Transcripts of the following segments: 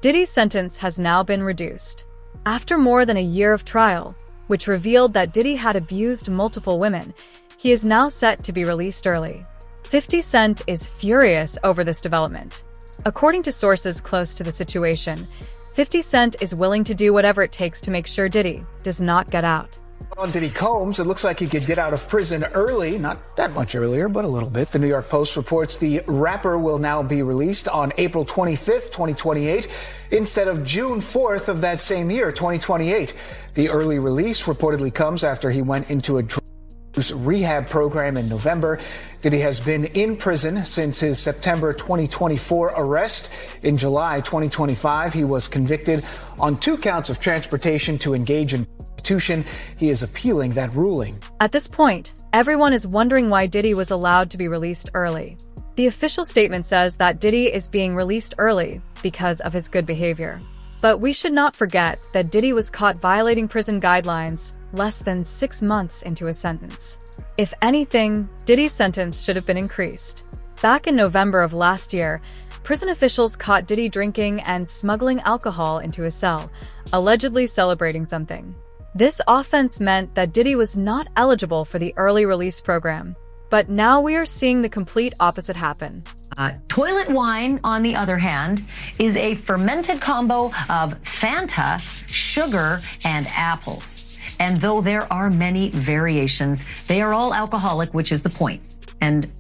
Diddy's sentence has now been reduced. After more than a year of trial, which revealed that Diddy had abused multiple women, he is now set to be released early. 50 Cent is furious over this development. According to sources close to the situation, 50 Cent is willing to do whatever it takes to make sure Diddy does not get out. On Diddy Combs, it looks like he could get out of prison early, not that much earlier, but a little bit. The New York Post reports the rapper will now be released on April 25th, 2028, instead of June 4th of that same year, 2028. The early release reportedly comes after he went into a rehab program in November. Diddy has been in prison since his September 2024 arrest. In July 2025, he was convicted on 2 counts of transportation to engage in prostitution. He is appealing that ruling. At this point, everyone is wondering why Diddy was allowed to be released early. The official statement says that Diddy is being released early because of his good behavior. But we should not forget that Diddy was caught violating prison guidelines less than 6 months into his sentence. If anything, Diddy's sentence should have been increased. Back in November of last year, prison officials caught Diddy drinking and smuggling alcohol into his cell, allegedly celebrating something. This offense meant that Diddy was not eligible for the early release program. But now we are seeing the complete opposite happen. Toilet wine, on the other hand, is a fermented combo of Fanta, sugar, and apples. And though there are many variations, they are all alcoholic, which is the point, and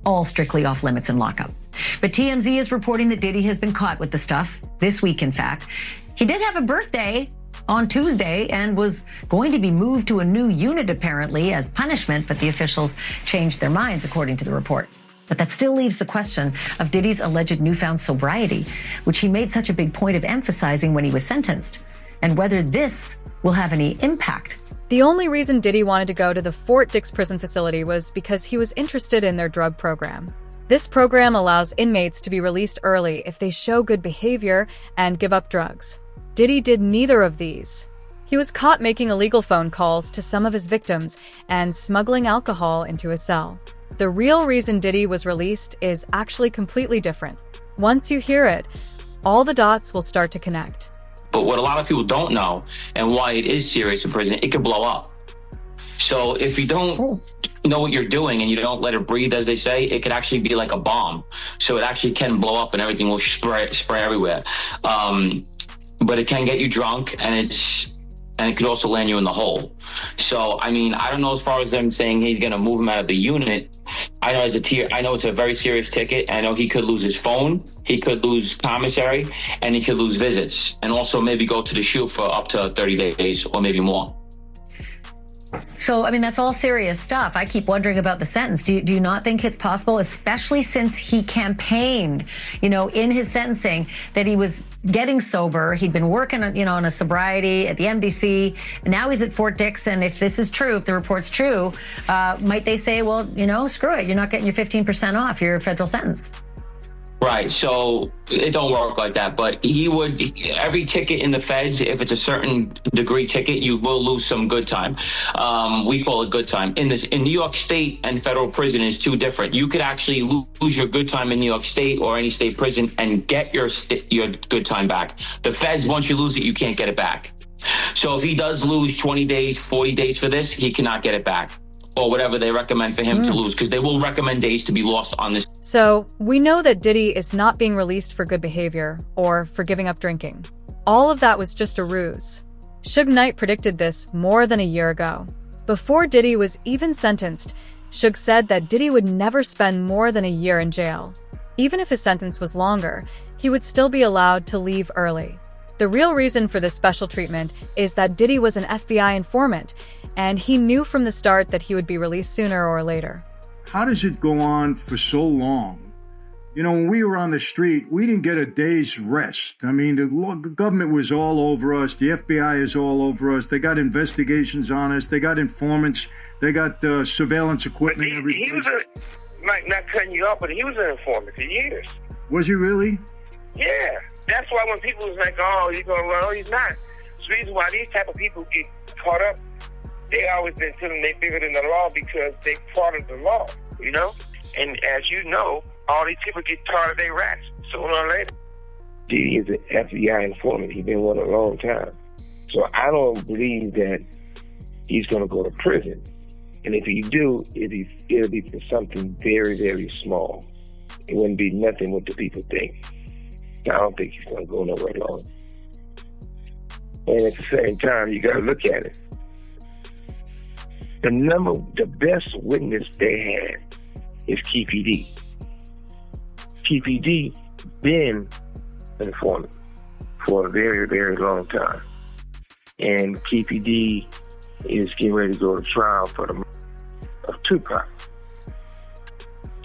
all strictly off limits in lockup. But TMZ is reporting that Diddy has been caught with the stuff, this week in fact. He did have a birthday on Tuesday and was going to be moved to a new unit apparently as punishment, but the officials changed their minds according to the report. But that still leaves the question of Diddy's alleged newfound sobriety, which he made such a big point of emphasizing when he was sentenced, and whether this will have any impact. The only reason Diddy wanted to go to the Fort Dix prison facility was because he was interested in their drug program. This program allows inmates to be released early if they show good behavior and give up drugs. Diddy did neither of these. He was caught making illegal phone calls to some of his victims and smuggling alcohol into his cell. The real reason Diddy was released is actually completely different. Once you hear it, all the dots will start to connect. But what a lot of people don't know, and why it is serious in prison, it could blow up. So if you don't know what you're doing and you don't let it breathe, as they say, it could actually be like a bomb. So it actually can blow up and everything will spray everywhere. But it can get you drunk, and it could also land you in the hole. So, I mean, I don't know as far as them saying he's going to move him out of the unit. I know it's a very serious ticket. I know he could lose his phone, he could lose commissary, and he could lose visits, and also maybe go to the shoot for up to 30 days or maybe more. So, I mean, that's all serious stuff. I keep wondering about the sentence. Do you not think it's possible, especially since he campaigned, in his sentencing, that he was getting sober? He'd been working, on a sobriety at the MDC. And now he's at Fort Dix. And if this is true, if the report's true, might they say, well, screw it. You're not getting your 15% off your federal sentence. Right, so it don't work like that, but every ticket in the feds, if it's a certain degree ticket, you will lose some good time. We call it good time. In New York State and federal prison is two different. You could actually lose your good time in New York State or any state prison and get your good time back. The feds, once you lose it, you can't get it back. So if he does lose 20 days, 40 days for this, he cannot get it back. Or whatever they recommend for him to lose, because they will recommend days to be lost on this. So, we know that Diddy is not being released for good behavior or for giving up drinking. All of that was just a ruse. Suge Knight predicted this more than a year ago. Before Diddy was even sentenced, Suge said that Diddy would never spend more than a year in jail. Even if his sentence was longer, he would still be allowed to leave early. The real reason for this special treatment is that Diddy was an FBI informant, and he knew from the start that he would be released sooner or later. How does it go on for so long? When we were on the street, we didn't get a day's rest. I mean, the government was all over us. The FBI is all over us. They got investigations on us. They got informants. They got surveillance equipment. He was not cutting you off, but he was an informant for years. Was he really? Yeah. That's why when people was like, oh, he's going to run, oh, he's not. It's the reason why these type of people get caught up. They always been telling they bigger than the law because they part of the law, And as you know, all these people get tired of their rats sooner or later. Diddy is an FBI informant. He's been one a long time. So I don't believe that he's going to go to prison. And if he do, it'll be for something very, very small. It wouldn't be nothing what the people think. I don't think he's going to go nowhere long. And at the same time, you got to look at it. The best witness they had is KPD. KPD been an informant for a very, very long time. And KPD is getting ready to go to trial for the murder of Tupac.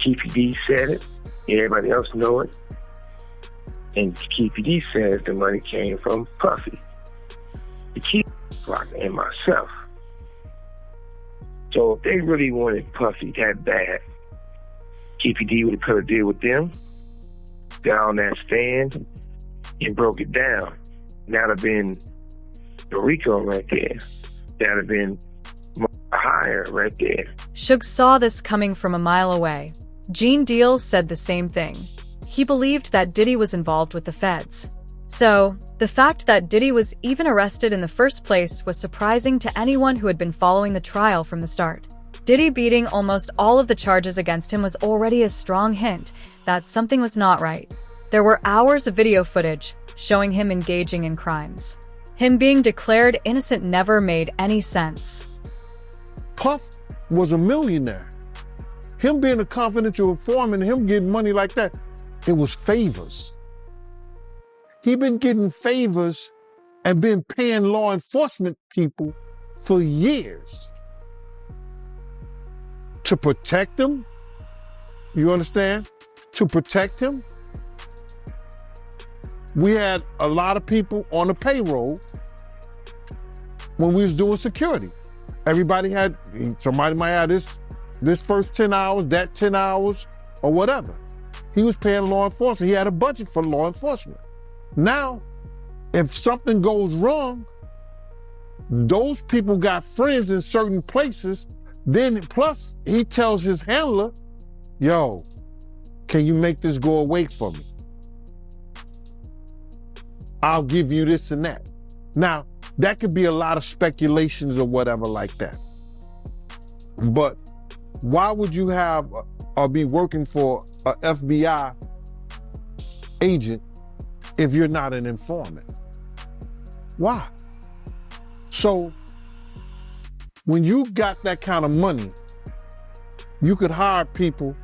KPD said it, everybody else know it. And KPD says the money came from Puffy, the key Tupac, and myself. So if they really wanted Puffy that bad, KPD would have cut a deal with them, got on that stand, and broke it down. That'd have been the RICO right there. That'd have been higher right there. Suge saw this coming from a mile away. Gene Deal said the same thing. He believed that Diddy was involved with the feds. So, the fact that Diddy was even arrested in the first place was surprising to anyone who had been following the trial from the start. Diddy beating almost all of the charges against him was already a strong hint that something was not right. There were hours of video footage showing him engaging in crimes. Him being declared innocent never made any sense. Puff was a millionaire. Him being a confidential informant, him getting money like that, it was favors. He been getting favors and been paying law enforcement people for years to protect him. You understand? To protect him. We had a lot of people on the payroll when we was doing security. Everybody had, somebody might have this first 10 hours, that 10 hours, or whatever. He was paying law enforcement. He had a budget for law enforcement. Now, if something goes wrong, those people got friends in certain places. Then plus he tells his handler, yo, can you make this go away for me? I'll give you this and that. Now, that could be a lot of speculations or whatever like that. But why would you have or be working for an FBI agent if you're not an informant? Why? So when you got that kind of money, you could hire people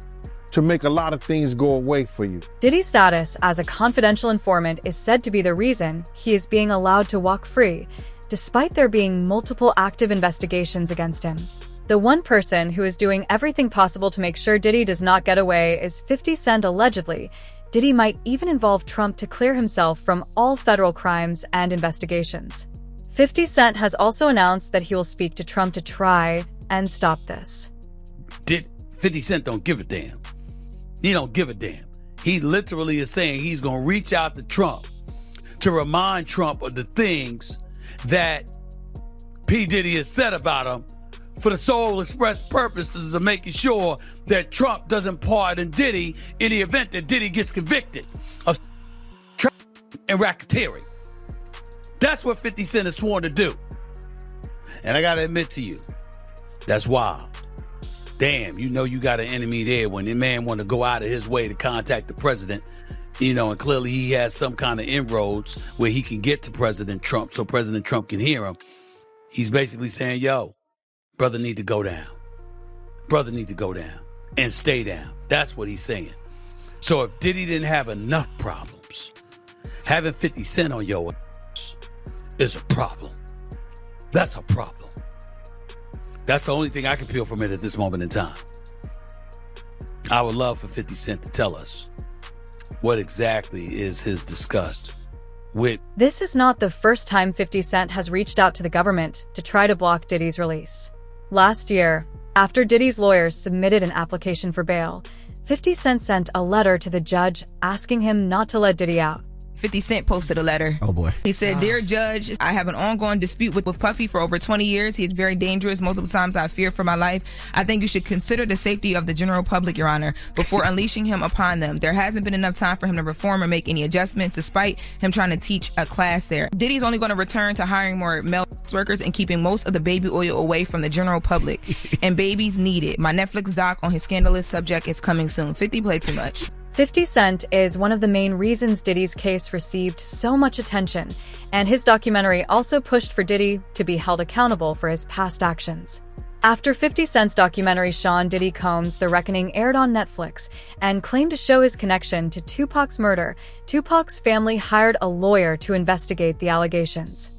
to make a lot of things go away for you. Diddy's status as a confidential informant is said to be the reason he is being allowed to walk free, despite there being multiple active investigations against him. The one person who is doing everything possible to make sure Diddy does not get away is 50 Cent. Allegedly, Diddy might even involve Trump to clear himself from all federal crimes and investigations. 50 Cent has also announced that he will speak to Trump to try and stop this. 50 Cent don't give a damn. He don't give a damn. He literally is saying he's going to reach out to Trump to remind Trump of the things that P. Diddy has said about him for the sole express purposes of making sure that Trump doesn't pardon Diddy in the event that Diddy gets convicted of trafficking and racketeering. That's what 50 Cent is sworn to do. And I got to admit to you, that's wild. Damn, you know you got an enemy there when the man want to go out of his way to contact the president, and clearly he has some kind of inroads where he can get to President Trump so President Trump can hear him. He's basically saying, yo, brother need to go down. Brother need to go down and stay down. That's what he's saying. So if Diddy didn't have enough problems, having 50 Cent on your ass is a problem. That's a problem. That's the only thing I can peel from it at this moment in time. I would love for 50 Cent to tell us what exactly is his disgust with. This is not the first time 50 Cent has reached out to the government to try to block Diddy's release. Last year, after Diddy's lawyers submitted an application for bail, 50 Cent sent a letter to the judge asking him not to let Diddy out. 50 Cent posted a letter. Oh boy. He said, "Dear Judge, I have an ongoing dispute with Puffy for over 20 years. He is very dangerous. Multiple times I fear for my life. I think you should consider the safety of the general public, Your Honor, before unleashing him upon them. There hasn't been enough time for him to reform or make any adjustments, despite him trying to teach a class there. Diddy's only going to return to hiring more male workers and keeping most of the baby oil away from the general public. And babies need it. My Netflix doc on his scandalous subject is coming soon." 50 played too much. 50 Cent is one of the main reasons Diddy's case received so much attention, and his documentary also pushed for Diddy to be held accountable for his past actions. After 50 Cent's documentary Sean Diddy Combs The Reckoning aired on Netflix and claimed to show his connection to Tupac's murder, Tupac's family hired a lawyer to investigate the allegations.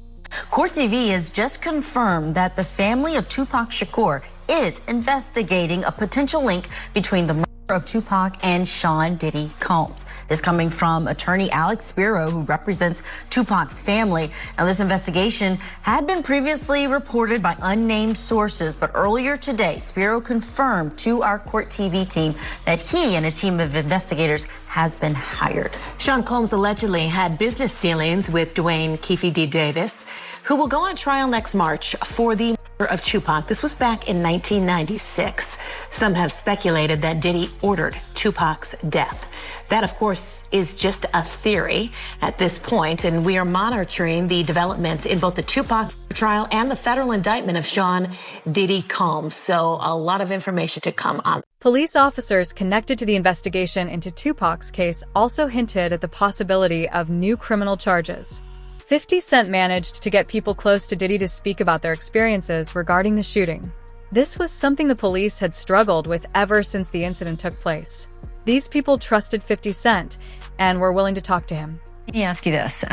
Court TV has just confirmed that the family of Tupac Shakur is investigating a potential link between the murder of Tupac and Sean Diddy Combs. This coming from attorney Alex Spiro, who represents Tupac's family. Now, this investigation had been previously reported by unnamed sources, but earlier today, Spiro confirmed to our Court TV team that he and a team of investigators has been hired. Sean Combs allegedly had business dealings with Dwayne "Keefe D. Davis, who will go on trial next March for the murder of Tupac. This was back in 1996. Some have speculated that Diddy ordered Tupac's death. That, of course, is just a theory at this point, and we are monitoring the developments in both the Tupac trial and the federal indictment of Sean Diddy Combs. So a lot of information to come on. Police officers connected to the investigation into Tupac's case also hinted at the possibility of new criminal charges. 50 Cent managed to get people close to Diddy to speak about their experiences regarding the shooting. This was something the police had struggled with ever since the incident took place. These people trusted 50 Cent and were willing to talk to him. Let me ask you this.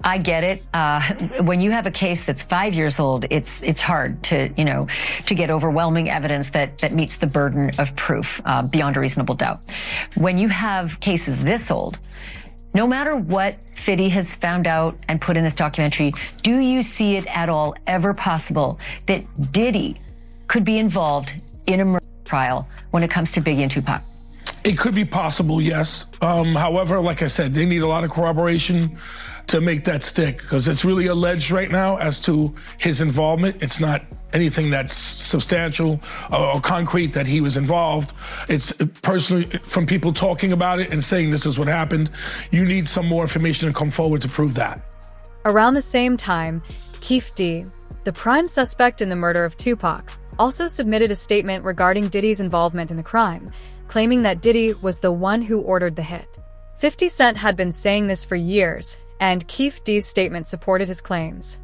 I get it. When you have a case that's 5 years old, it's hard to get overwhelming evidence that meets the burden of proof beyond a reasonable doubt. When you have cases this old, no matter what Fiddy has found out and put in this documentary, do you see it at all ever possible that Diddy could be involved in a murder trial when it comes to Biggie and Tupac? It could be possible, yes. However, like I said, they need a lot of corroboration to make that stick, because it's really alleged right now as to his involvement. It's not anything that's substantial or concrete that he was involved. It's personally from people talking about it and saying this is what happened. You need some more information to come forward to prove that. Around the same time, Keefe D., the prime suspect in the murder of Tupac, also submitted a statement regarding Diddy's involvement in the crime, claiming that Diddy was the one who ordered the hit. 50 Cent had been saying this for years, and Keefe D's statement supported his claims.